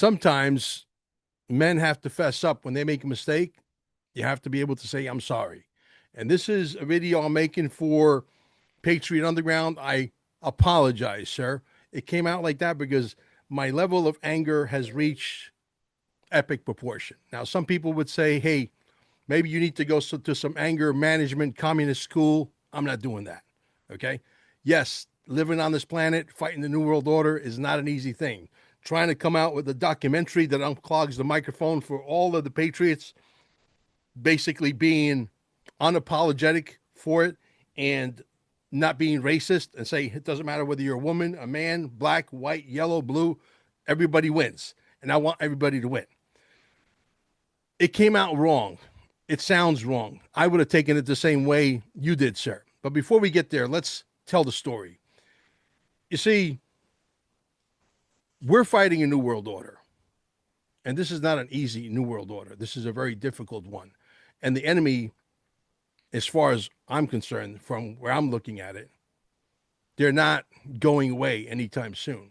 sometimes men have to fess up when they make a mistake. You have to be able to say, I'm sorry. And this is a video I'm making for Patriot Underground. I apologize, sir. It came out like that because my level of anger has reached epic proportion. Now, some people would say, hey, maybe you need to go to some anger management communist school. I'm not doing that. Okay. Yes, living on this planet, fighting the New World Order is not an easy thing. Trying to come out with a documentary that unclogs the microphone for all of the patriots, basically being unapologetic for it and not being racist and say it doesn't matter whether you're a woman, a man, black, white, yellow, blue, everybody wins. And I want everybody to win. It came out wrong. It sounds wrong. I would have taken it the same way you did, sir. But before we get there, let's tell the story. You see, we're fighting a new world order. And this is not an easy new world order. This is a very difficult one. And the enemy, as far as I'm concerned, from where I'm looking at it, they're not going away anytime soon.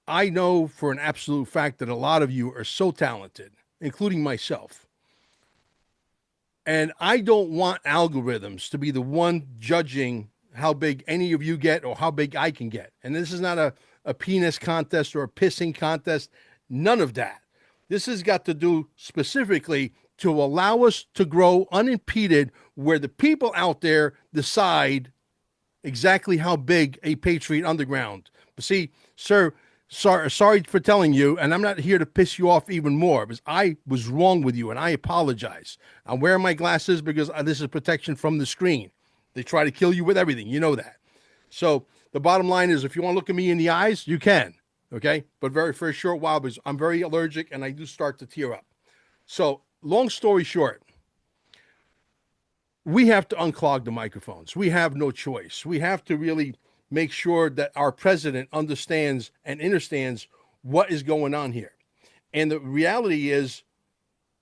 I know for an absolute fact that a lot of you are so talented, including myself. And I don't want algorithms to be the one judging how big any of you get or how big I can get. And this is not a penis contest or a pissing contest. None of that. This has got to do specifically to allow us to grow unimpeded, where the people out there decide exactly how big a Patriot Underground. But see, sir, sorry for telling you, and I'm not here to piss you off even more, because I was wrong with you, and I apologize. I'm wearing my glasses because this is protection from the screen. They try to kill you with everything. You know that. So the bottom line is, if you want to look at me in the eyes, you can. Okay? But for a short while, because I'm very allergic, and I do start to tear up. So long story short, we have to unclog the microphones. We have no choice. We have to really make sure that our president understands and understands what is going on here. And the reality is,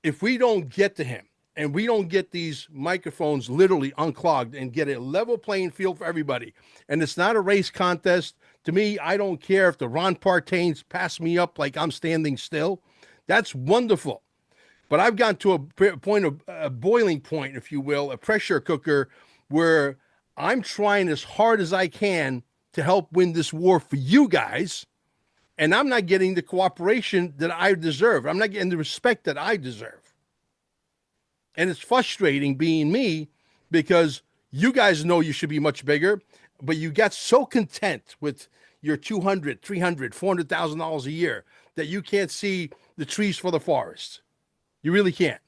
if we don't get to him and we don't get these microphones literally unclogged and get a level playing field for everybody, and it's not a race contest. To me, I don't care if the Ron Partains pass me up like I'm standing still. That's wonderful. But I've gotten to a point of a boiling point, if you will, a pressure cooker, where I'm trying as hard as I can to help win this war for you guys, and I'm not getting the cooperation that I deserve. I'm not getting the respect that I deserve. And it's frustrating being me, because you guys know you should be much bigger, but you got so content with your $200,000, $300,000, $400,000 a year that you can't see the trees for the forest. You really can't.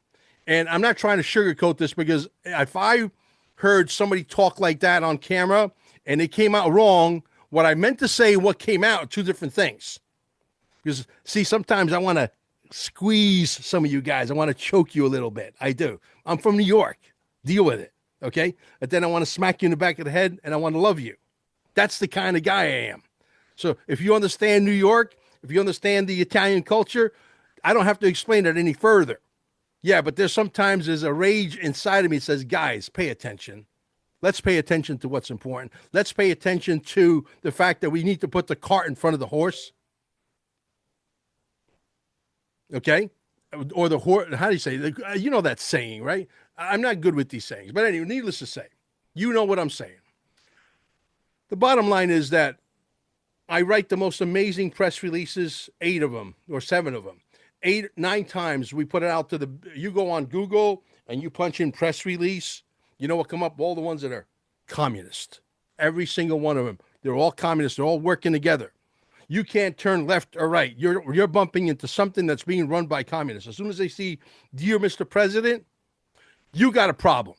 And I'm not trying to sugarcoat this, because if I heard somebody talk like that on camera and it came out wrong, what I meant to say and what came out are two different things. Because, see, sometimes I want to squeeze some of you guys. I want to choke you a little bit. I do. I'm from New York. Deal with it. Okay? But then I want to smack you in the back of the head, and I want to love you. That's the kind of guy I am. So if you understand New York, if you understand the Italian culture, I don't have to explain it any further. Yeah, but there's a rage inside of me that says, guys, pay attention. Let's pay attention to what's important. Let's pay attention to the fact that we need to put the cart in front of the horse. Okay? Or the horse, how do you say it? You know that saying, right? I'm not good with these sayings. But anyway, needless to say, you know what I'm saying. The bottom line is that I write the most amazing press releases, 8 of them or 7 of them. 8, 9 times we put it out to you go on Google and you punch in press release, you know what come up? All the ones that are communist. Every single one of them. They're all communists. They're all working together. You can't turn left or right. You're bumping into something that's being run by communists. As soon as they see, dear Mr. President, you got a problem.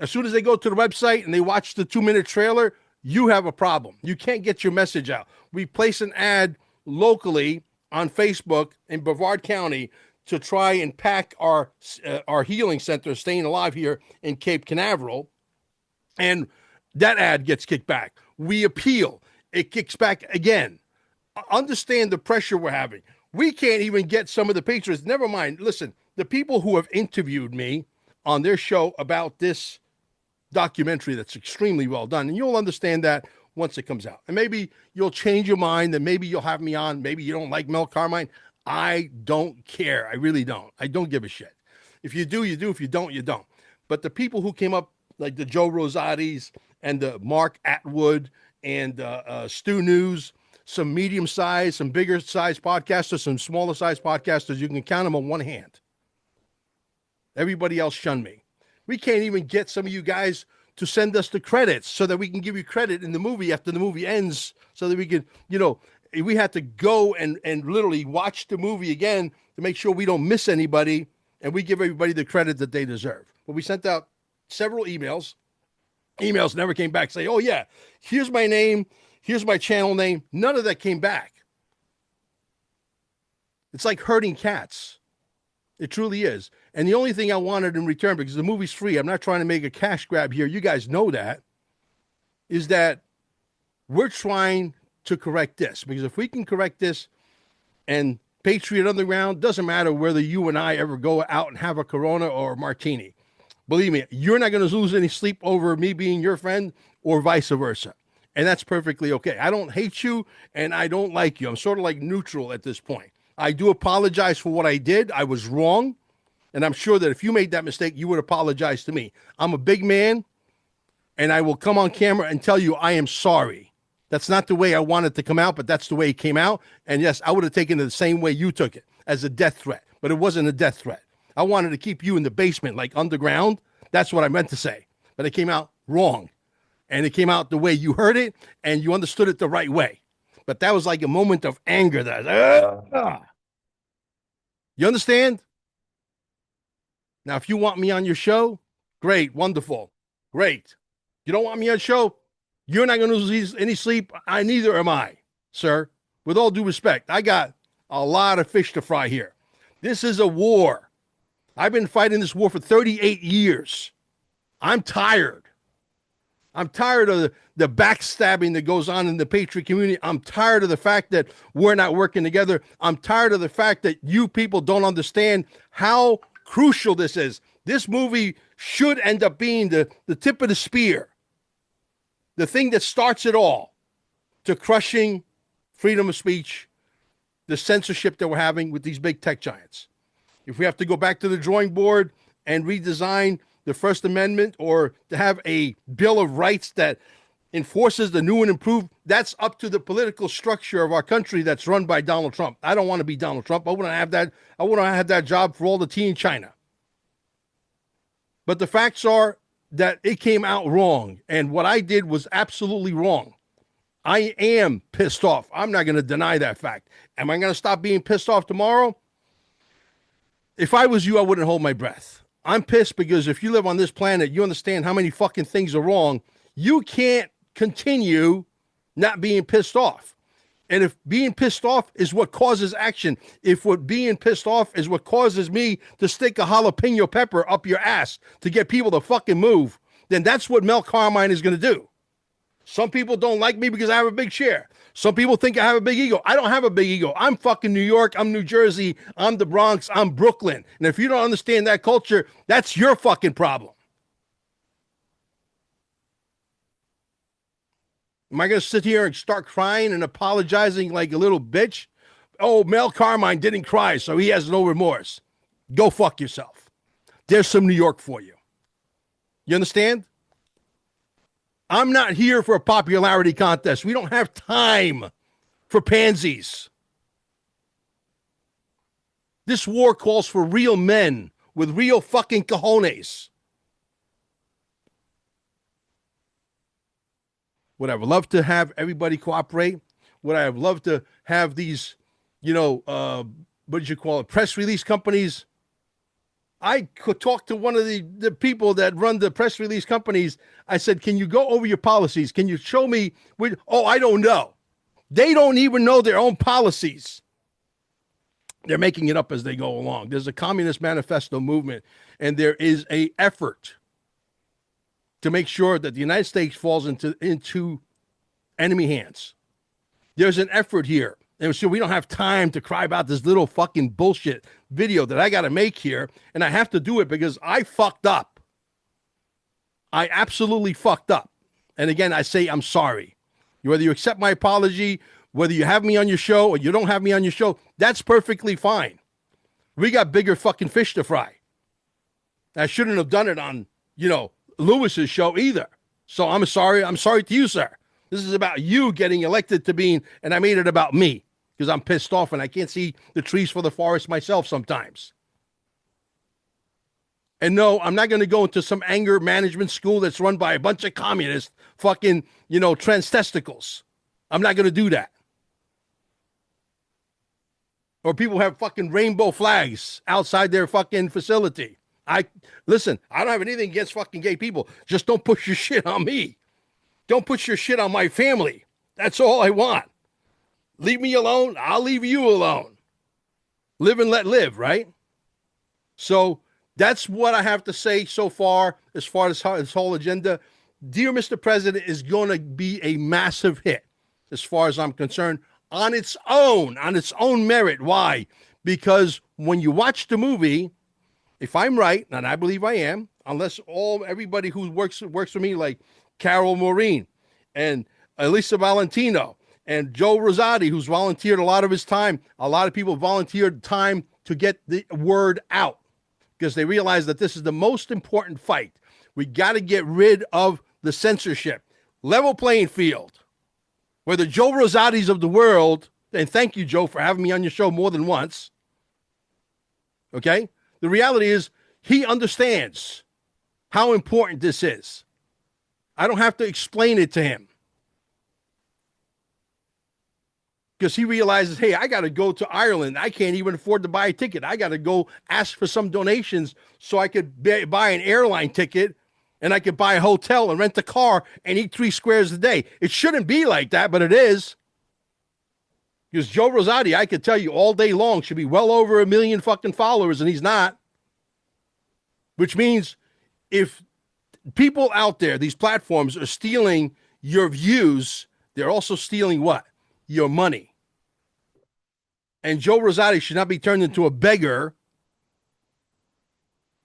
As soon as they go to the website and they watch the 2-minute trailer, you have a problem. You can't get your message out. We place an ad locally on Facebook in Brevard County to try and pack our healing center, Staying Alive, here in Cape Canaveral, and that ad gets kicked back. We appeal. It kicks back again. Understand the pressure we're having. We can't even get some of the patriots. Never mind. Listen, the people who have interviewed me on their show about this documentary that's extremely well done, and you'll understand that once it comes out. And maybe you'll change your mind, and maybe you'll have me on. Maybe you don't like Mel Carmine. I don't care. I really don't. I don't give a shit. If you do, you do. If you don't, you don't. But the people who came up, like the Joe Rosati's and the Mark Atwood and Stu News, some medium-sized, some bigger-sized podcasters, some smaller-sized podcasters, you can count them on one hand. Everybody else shunned me. We can't even get some of you guys to send us the credits so that we can give you credit in the movie after the movie ends, so that we can, we had to go and literally watch the movie again to make sure we don't miss anybody, and we give everybody the credit that they deserve. But we sent out several emails. Emails never came back. Say, oh yeah, here's my name, here's my channel name. None of that came back. It's like herding cats. It truly is. And the only thing I wanted in return, because the movie's free, I'm not trying to make a cash grab here, you guys know that, is that we're trying to correct this. Because if we can correct this, and Patriot Underground, doesn't matter whether you and I ever go out and have a Corona or a martini. Believe me, you're not going to lose any sleep over me being your friend or vice versa. And that's perfectly okay. I don't hate you and I don't like you. I'm sort of like neutral at this point. I do apologize for what I did. I was wrong. And I'm sure that if you made that mistake, you would apologize to me. I'm a big man, and I will come on camera and tell you I am sorry. That's not the way I wanted to come out, but that's the way it came out. And yes, I would have taken it the same way you took it, as a death threat. But it wasn't a death threat. I wanted to keep you in the basement, like underground. That's what I meant to say. But it came out wrong. And it came out the way you heard it, and you understood it the right way. But that was like a moment of anger. You understand? Now, if you want me on your show, great, wonderful, great. You don't want me on the show, you're not going to lose any sleep. Neither am I, sir. With all due respect, I got a lot of fish to fry here. This is a war. I've been fighting this war for 38 years. I'm tired. I'm tired of the backstabbing that goes on in the Patriot community. I'm tired of the fact that we're not working together. I'm tired of the fact that you people don't understand how crucial this is. This movie should end up being the tip of the spear, the thing that starts it all, to crushing freedom of speech, the censorship that we're having with these big tech giants. If we have to go back to the drawing board and redesign the First Amendment, or to have a Bill of Rights that enforces the new and improved, that's up to the political structure of our country that's run by Donald Trump. I don't want to be Donald Trump. I wouldn't have that. I wouldn't have had that job for all the tea in China. But the facts are that it came out wrong, and what I did was absolutely wrong. I am pissed off. I'm not going to deny that fact. Am I going to stop being pissed off tomorrow? If I was you, I wouldn't hold my breath. I'm pissed because if you live on this planet, you understand how many fucking things are wrong. You can't continue not being pissed off. And if being pissed off is what causes action, if what being pissed off is what causes me to stick a jalapeno pepper up your ass to get people to fucking move, then that's what Mel Carmine is going to do. Some people don't like me because I have a big chair. Some people think I have a big ego. I don't have a big ego. I'm fucking New York. I'm New Jersey. I'm the Bronx. I'm Brooklyn. And if you don't understand that culture, that's your fucking problem. Am I going to sit here and start crying and apologizing like a little bitch? Oh, Mel Carmine didn't cry, so he has no remorse. Go fuck yourself. There's some New York for you. You understand? I'm not here for a popularity contest. We don't have time for pansies. This war calls for real men with real fucking cojones. Would I have loved to have everybody cooperate? Would I have loved to have these, what did you call it, press release companies? I could talk to one of the people that run the press release companies. I said, can you go over your policies? Can you show me? I don't know. They don't even know their own policies. They're making it up as they go along. There's a Communist Manifesto movement, and there is an effort to make sure that the United States falls into enemy hands. There's an effort here. And so we don't have time to cry about this little fucking bullshit video that I got to make here. And I have to do it because I fucked up. I absolutely fucked up. And again, I say I'm sorry. Whether you accept my apology, whether you have me on your show or you don't have me on your show, that's perfectly fine. We got bigger fucking fish to fry. I shouldn't have done it on, Lewis's show either. So I'm sorry. I'm sorry to you, sir. This is about you getting elected to being, and I made it about me because I'm pissed off and I can't see the trees for the forest myself sometimes. And no, I'm not going to go into some anger management school that's run by a bunch of communist fucking, transtesticles. I'm not going to do that. Or people have fucking rainbow flags outside their fucking facility. Listen, I don't have anything against fucking gay people. Just don't push your shit on me. Don't push your shit on my family. That's all I want. Leave me alone. I'll leave you alone. Live and let live, right? So that's what I have to say so far as this whole agenda. Dear Mr. President is going to be a massive hit as far as I'm concerned on its own merit. Why? Because when you watch the movie, if I'm right, and I believe I am, unless everybody who works for me, like Carol Maureen and Elisa Valentino and Joe Rosati, who's volunteered a lot of his time, a lot of people volunteered time to get the word out because they realize that this is the most important fight. We got to get rid of the censorship. Level playing field. Where the Joe Rosatis of the world, and thank you, Joe, for having me on your show more than once. Okay? The reality is he understands how important this is. I don't have to explain it to him. Because he realizes, hey, I got to go to Ireland. I can't even afford to buy a ticket. I got to go ask for some donations so I could buy an airline ticket and I could buy a hotel and rent a car and eat 3 squares a day. It shouldn't be like that, but it is. Because Joe Rosati, I could tell you all day long, should be well over 1 million fucking followers, and he's not. Which means if people out there, these platforms, are stealing your views, they're also stealing what? Your money. And Joe Rosati should not be turned into a beggar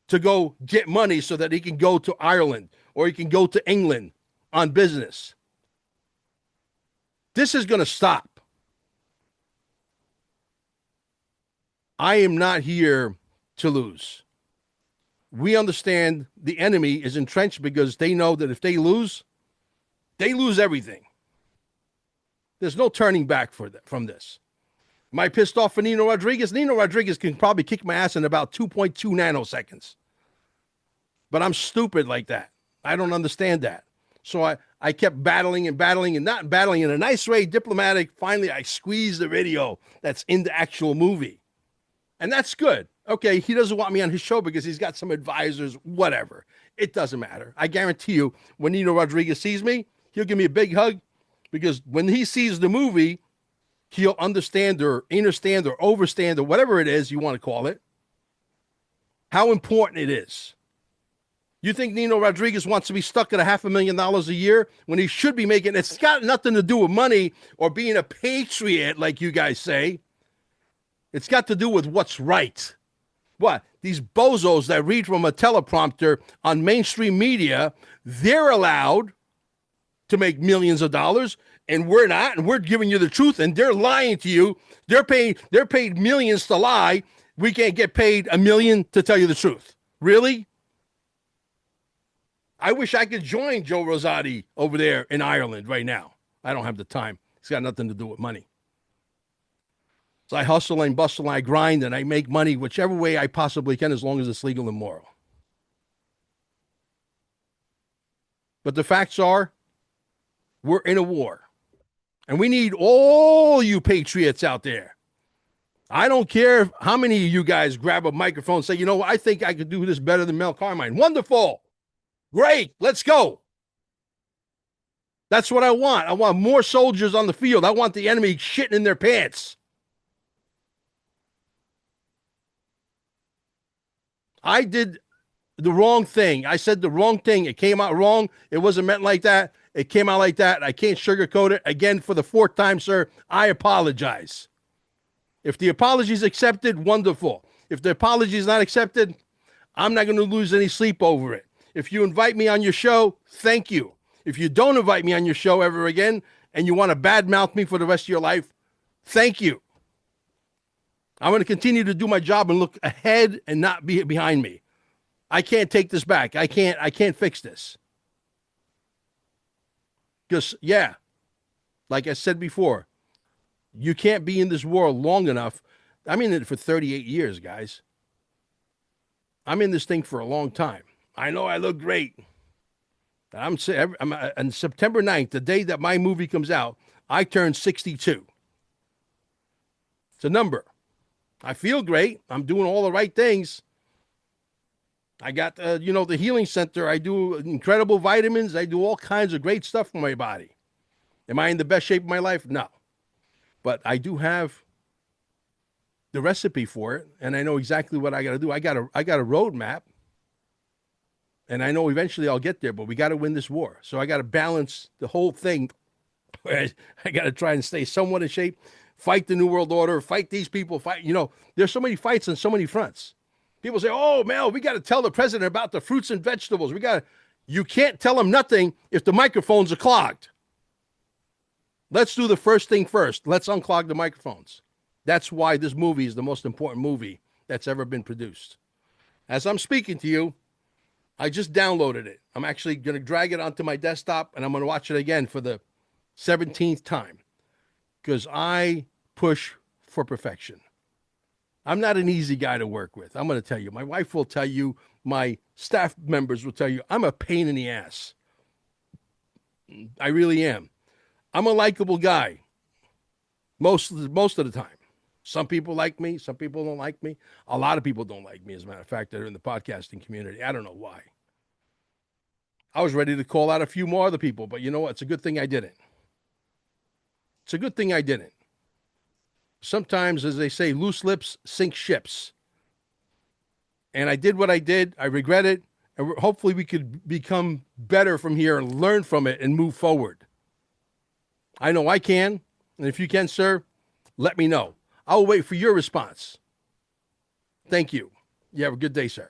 to go get money so that he can go to Ireland or he can go to England on business. This is going to stop. I am not here to lose. We understand the enemy is entrenched because they know that if they lose everything. There's no turning back from this. Am I pissed off for Nino Rodriguez? Nino Rodriguez can probably kick my ass in about 2.2 nanoseconds. But I'm stupid like that. I don't understand that. So I kept battling and not battling in a nice way, diplomatic. Finally, I squeezed the video that's in the actual movie. And that's good. Okay, he doesn't want me on his show because he's got some advisors, whatever. It doesn't matter. I guarantee you, when Nino Rodriguez sees me, he'll give me a big hug because when he sees the movie, he'll understand or understand or overstand or whatever it is you want to call it, how important it is. You think Nino Rodriguez wants to be stuck at $500,000 a year when he should be making, it's got nothing to do with money or being a patriot, like you guys say. It's got to do with what's right. What? These bozos that read from a teleprompter on mainstream media, they're allowed to make millions of dollars, and we're not, and we're giving you the truth, and they're lying to you. They're paid millions to lie. We can't get paid $1 million to tell you the truth. Really? I wish I could join Joe Rosati over there in Ireland right now. I don't have the time. It's got nothing to do with money. So I hustle and bustle and I grind and I make money whichever way I possibly can as long as it's legal and moral. But the facts are, we're in a war. And we need all you patriots out there. I don't care how many of you guys grab a microphone and say, you know, I think I could do this better than Mel Carmine. Wonderful. Great. Let's go. That's what I want. I want more soldiers on the field. I want the enemy shitting in their pants. I did the wrong thing. I said the wrong thing. It came out wrong. It wasn't meant like that. It came out like that. I can't sugarcoat it. Again, for the 4th time, sir, I apologize. If the apology is accepted, wonderful. If the apology is not accepted, I'm not going to lose any sleep over it. If you invite me on your show, thank you. If you don't invite me on your show ever again, and you want to badmouth me for the rest of your life, thank you. I'm going to continue to do my job and look ahead and not be behind me. I can't take this back. I can't fix this. Because, yeah, like I said before, you can't be in this world long enough. I'm in it for 38 years, guys. I'm in this thing for a long time. I know I look great. I'm on September 9th, the day that my movie comes out, I turn 62. It's a number. I feel great. I'm doing all the right things. I got, the healing center. I do incredible vitamins. I do all kinds of great stuff for my body. Am I in the best shape of my life? No. But I do have the recipe for it, and I know exactly what I got to do. I got a roadmap, and I know eventually I'll get there, but we got to win this war. So I got to balance the whole thing. I got to try and stay somewhat in shape, fight the New World Order, fight these people, there's so many fights on so many fronts. People say, oh, Mel, we got to tell the president about the fruits and vegetables. You can't tell him nothing if the microphones are clogged. Let's do the first thing first. Let's unclog the microphones. That's why this movie is the most important movie that's ever been produced. As I'm speaking to you, I just downloaded it. I'm actually going to drag it onto my desktop, and I'm going to watch it again for the 17th time because I push for perfection. I'm not an easy guy to work with. I'm going to tell you. My wife will tell you. My staff members will tell you. I'm a pain in the ass. I really am. I'm a likable guy most of the time. Some people like me. Some people don't like me. A lot of people don't like me, as a matter of fact, that are in the podcasting community. I don't know why. I was ready to call out a few more other people, but you know what? It's a good thing I didn't. It's a good thing I didn't. Sometimes, as they say, loose lips sink ships. And I did what I did. I regret it. And hopefully we could become better from here and learn from it and move forward. I know I can. And if you can, sir, let me know. I'll wait for your response. Thank you. You have a good day, sir.